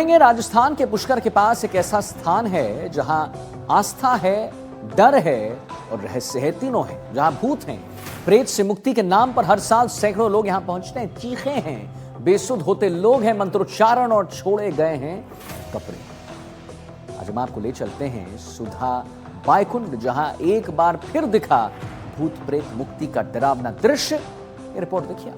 राजस्थान के पुष्कर के पास एक ऐसा स्थान है जहां आस्था है, डर है और रहस्य है, तीनों है। जहां भूत हैं, प्रेत से मुक्ति के नाम पर हर साल सैकड़ों लोग यहां पहुंचते हैं। चीखे हैं, बेसुध होते लोग हैं, मंत्रोच्चारण और छोड़े गए हैं कपड़े। आज हम आपको ले चलते हैं सुधा बायकुंड, जहां एक बार फिर दिखा भूत प्रेत मुक्ति का डरावना दृश्य। ये रिपोर्ट देखिए।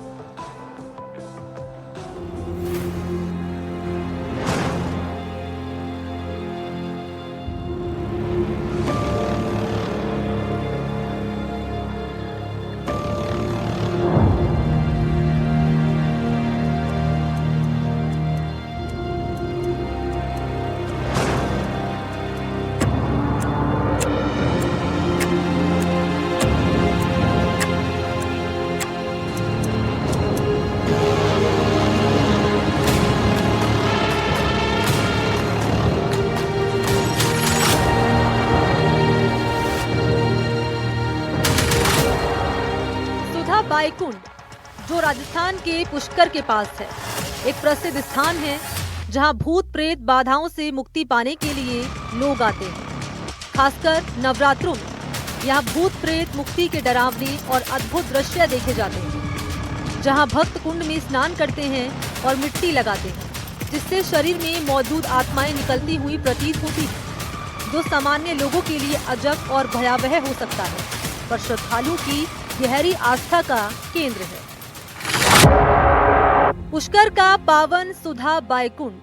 बायकुंड, जो राजस्थान के पुष्कर के पास है, एक प्रसिद्ध स्थान है जहां भूत प्रेत बाधाओं से मुक्ति पाने के लिए लोग आते हैं। खासकर नवरात्रों में यहां भूत प्रेत मुक्ति के डरावने और अद्भुत दृश्य देखे जाते हैं, जहां भक्त कुंड में स्नान करते हैं और मिट्टी लगाते हैं, जिससे शरीर में मौजूद आत्माएं निकलती हुई प्रतीत होती है, जो सामान्य लोगों के लिए अजब और भयावह हो सकता है, पर श्रद्धालुओं की गहरी आस्था का केंद्र है। पुष्कर का पावन सुधा बायकुंड,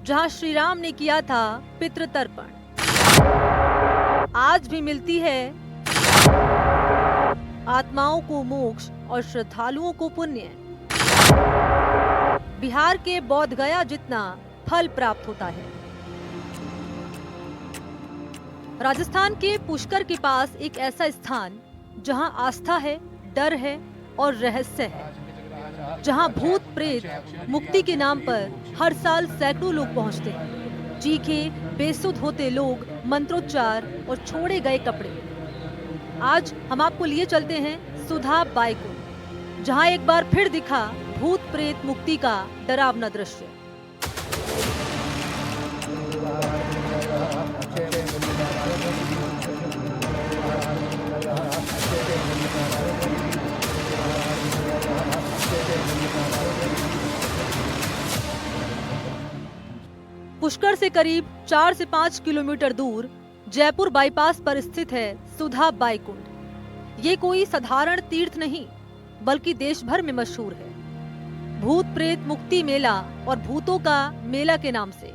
जहां श्री राम ने किया था पितृतर्पण, आज भी मिलती है आत्माओं को मोक्ष और श्रद्धालुओं को पुण्य। बिहार के बोध गया जितना फल प्राप्त होता है। राजस्थान के पुष्कर के पास एक ऐसा स्थान जहां आस्था है, डर है और रहस्य है, जहां भूत प्रेत मुक्ति के नाम पर हर साल सैकड़ों लोग पहुंचते हैं। चीखे, बेसुध होते लोग, मंत्रोच्चार और छोड़े गए कपड़े। आज हम आपको लिए चलते हैं सुधा बायकुंड, जहां एक बार फिर दिखा भूत प्रेत मुक्ति का डरावना दृश्य। पुष्कर से करीब 4 से 5 किलोमीटर दूर जयपुर बाईपास पर स्थित है सुधा बायकुंड। ये कोई साधारण तीर्थ नहीं, बल्कि देश भर में मशहूर है। भूत प्रेत मुक्ति मेला और भूतों का मेला के नाम से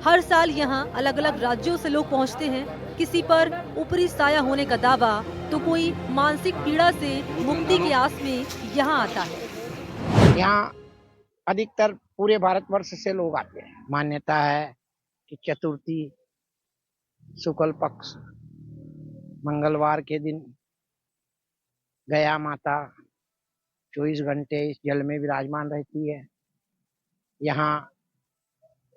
हर साल यहाँ अलग अलग राज्यों से लोग पहुँचते हैं। किसी पर ऊपरी साया होने का दावा, तो कोई मानसिक पीड़ा से मुक्ति की आस में यहाँ आता है। यहाँ अधिकतर पूरे भारतवर्ष से लोग आते हैं। मान्यता है कि चतुर्थी शुक्ल पक्ष मंगलवार के दिन गया माता 24 घंटे इस जल में विराजमान रहती है। यहाँ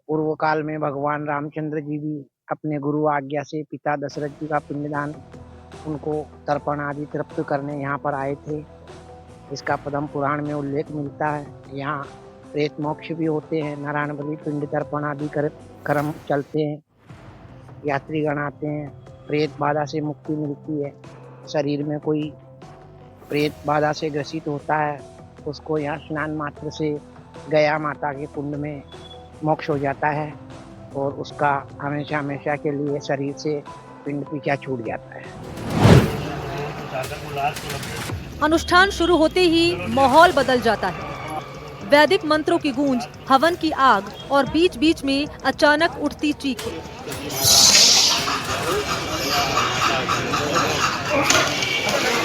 पूर्व काल में भगवान रामचंद्र जी भी अपने गुरु आज्ञा से पिता दशरथ जी का पिंडदान, उनको तर्पण आदि तृप्त करने यहाँ पर आए थे। इसका पद्म पुराण में उल्लेख मिलता है। यहाँ प्रेत मोक्ष भी होते हैं, नारायण बलि पिंड तर्पण आदि कर्म चलते हैं। यात्रीगण आते हैं, प्रेत बाधा से मुक्ति मिलती है। शरीर में कोई प्रेत बाधा से ग्रसित होता है, उसको यहाँ स्नान मात्र से गया माता के कुंड में मोक्ष हो जाता है और उसका हमेशा हमेशा के लिए शरीर से पिंड पीछा छूट जाता है। अनुष्ठान शुरू होते ही माहौल बदल जाता है। वैदिक मंत्रों की गूंज, हवन की आग और बीच बीच में अचानक उठती चीखें।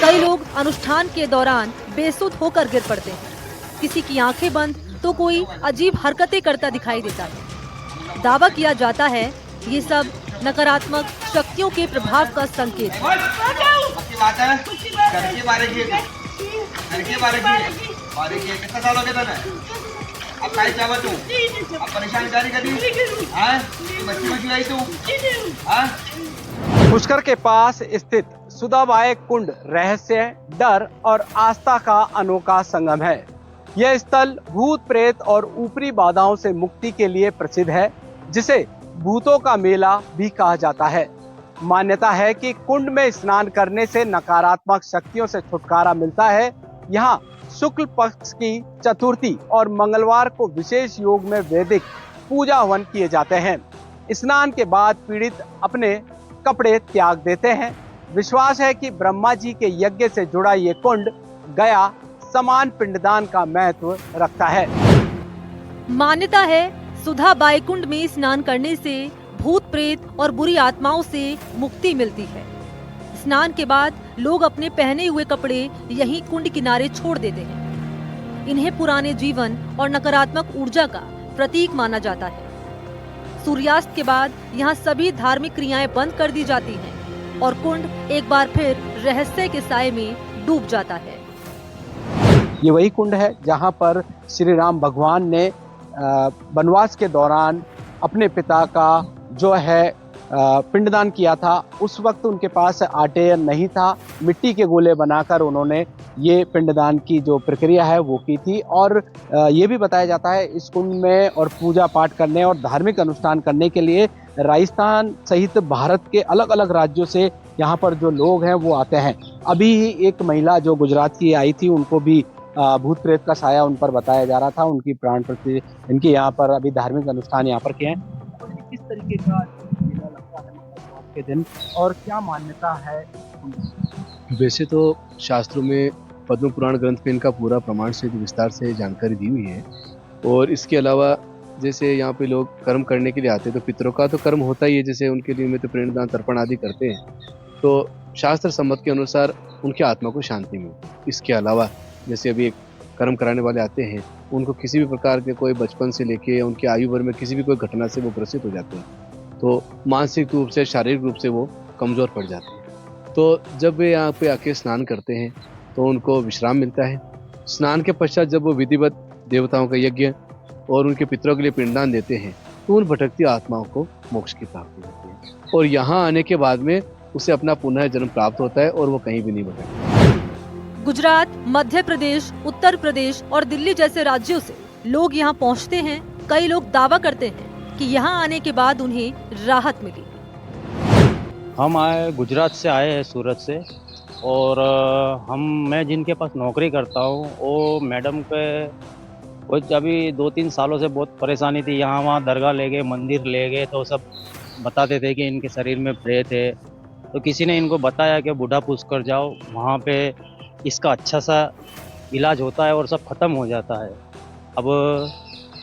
कई लोग अनुष्ठान के दौरान बेसुध होकर गिर पड़ते हैं। किसी की आंखें बंद, तो कोई अजीब हरकतें करता दिखाई देता है। दावा किया जाता है ये सब नकारात्मक शक्तियों के प्रभाव का संकेत है। अब काय चाहत तू? अब परेशान जारी कर दी? हाँ? मच्छी आई तू? हाँ? पुष्कर के पास स्थित सुधा बायकुंड रहस्य, डर और आस्था का अनोखा संगम है। यह स्थल भूत प्रेत और ऊपरी बाधाओं से मुक्ति के लिए प्रसिद्ध है, जिसे भूतों का मेला भी कहा जाता है। मान्यता है कि कुंड में स्नान करने से नकारात्मक शक्तियों से छुटकारा मिलता है। यहाँ शुक्ल पक्ष की चतुर्थी और मंगलवार को विशेष योग में वैदिक पूजा हवन किए जाते हैं। स्नान के बाद पीड़ित अपने कपड़े त्याग देते हैं। विश्वास है कि ब्रह्मा जी के यज्ञ से जुड़ा ये कुंड गया समान पिंडदान का महत्व रखता है। मान्यता है सुधा बाई कुंड में स्नान करने से भूत प्रेत और बुरी आत्माओं से मुक्ति मिलती है। स्नान के बाद लोग अपने पहने हुए कपड़े यहीं कुंड किनारे छोड़ देते हैं। इन्हें पुराने जीवन और नकारात्मक ऊर्जा का प्रतीक माना जाता है। सूर्यास्त के बाद यहाँ सभी धार्मिक क्रियाएं बंद कर दी जाती हैं और कुंड एक बार फिर रहस्य के साए में डूब जाता है। ये वही कुंड है जहाँ पर श्री राम भगवान ने वनवास के दौरान अपने पिता का जो है पिंडदान किया था। उस वक्त उनके पास आटे नहीं था, मिट्टी के गोले बनाकर उन्होंने ये पिंडदान की जो प्रक्रिया है वो की थी। और ये भी बताया जाता है इस कुंड में और पूजा पाठ करने और धार्मिक अनुष्ठान करने के लिए राजस्थान सहित भारत के अलग अलग राज्यों से यहाँ पर जो लोग हैं वो आते हैं। अभी ही एक महिला जो गुजरात की आई थी, उनको भी भूत प्रेत का साया उन पर बताया जा रहा था। उनकी प्राण प्रति इनके यहाँ पर अभी धार्मिक अनुष्ठान यहाँ पर किए हैं। किस तरीके का मेला लगता है मंगलवार के दिन और क्या मान्यता है? वैसे तो शास्त्रों में पद्म पुराण ग्रंथ में इनका पूरा प्रमाण से विस्तार से जानकारी दी हुई है। और इसके अलावा जैसे यहाँ पे लोग कर्म करने के लिए आते हैं तो पितरों का तो कर्म होता ही है, जैसे उनके लिए में तो पिंडदान तर्पण आदि करते हैं, तो शास्त्र सम्मत के अनुसार उनकी आत्मा को शांति मिलती है। इसके अलावा जैसे अभी एक कर्म कराने वाले आते हैं, उनको किसी भी प्रकार के कोई बचपन से लेके उनकी आयु भर में किसी भी कोई घटना से वो ग्रसित हो जाते हैं, तो मानसिक रूप से शारीरिक रूप से वो कमज़ोर पड़ जाते हैं। तो जब वे यहाँ पे आके स्नान करते हैं तो उनको विश्राम मिलता है। स्नान के पश्चात जब वो विधिवत देवताओं का यज्ञ और उनके पितरों के लिए पिंडदान देते हैं तो उन भटकती आत्माओं को मोक्ष की प्राप्ति होती है और यहाँ आने के बाद में उसे अपना पुनः जन्म प्राप्त होता है और वो कहीं भी नहीं भटकता। गुजरात, मध्य प्रदेश, उत्तर प्रदेश और दिल्ली जैसे राज्यों से लोग यहाँ पहुँचते हैं। कई लोग दावा करते हैं कि यहाँ आने के बाद उन्हें राहत मिली। हम गुजरात से आए हैं, सूरत से, और मैं जिनके पास नौकरी करता हूँ वो मैडम के वो अभी 2-3 सालों से बहुत परेशानी थी। यहाँ वहाँ दरगाह ले गए, मंदिर ले गए, तो सब बताते थे कि इनके शरीर में प्रेत है। तो किसी ने इनको बताया कि बूढ़ा पुष्कर जाओ, वहाँ पे इसका अच्छा सा इलाज होता है और सब खत्म हो जाता है। अब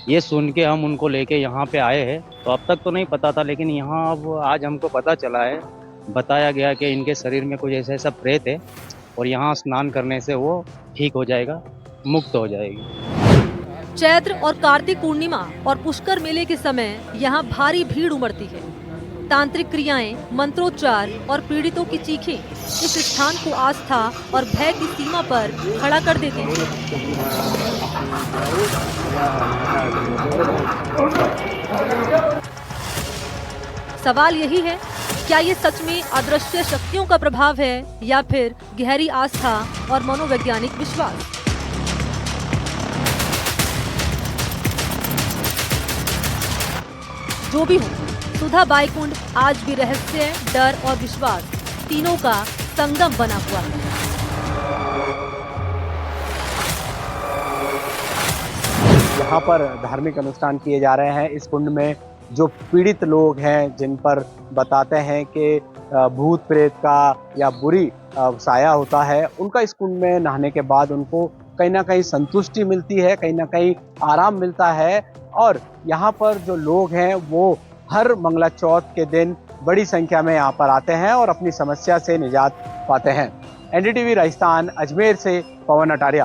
ये सुन के हम उनको लेके यहाँ पे आए हैं। तो अब तक तो नहीं पता था, लेकिन यहाँ अब आज हमको पता चला है, बताया गया कि इनके शरीर में कुछ ऐसा प्रेत है और यहाँ स्नान करने से वो ठीक हो जाएगा, मुक्त हो जाएगी। चैत्र और कार्तिक पूर्णिमा और पुष्कर मेले के समय यहाँ भारी भीड़ उमड़ती है। तांत्रिक क्रियाएं, मंत्रोच्चार और पीड़ितों की चीखें इस स्थान को आस्था और भय की सीमा पर खड़ा कर देती हैं। सवाल यही है, क्या ये सच में अदृश्य शक्तियों का प्रभाव है या फिर गहरी आस्था और मनोवैज्ञानिक विश्वास? जो भी हो, सुधा बाई कुंड आज भी रहस्य, डर और विश्वास तीनों का संगम बना हुआ है। यहाँ पर धार्मिक अनुष्ठान किए जा रहे हैं। इस कुंड में जो पीड़ित लोग हैं, जिन पर बताते हैं कि भूत प्रेत का या बुरी साया होता है, उनका इस कुंड में नहाने के बाद उनको कहीं ना कहीं संतुष्टि मिलती है, कहीं ना कहीं आराम मिलता है। और यहाँ पर जो लोग हैं वो हर मंगला चौथ के दिन बड़ी संख्या में यहाँ पर आते हैं और अपनी समस्या से निजात पाते हैं। एनडीटीवी राजस्थान, अजमेर से पवन अटारिया।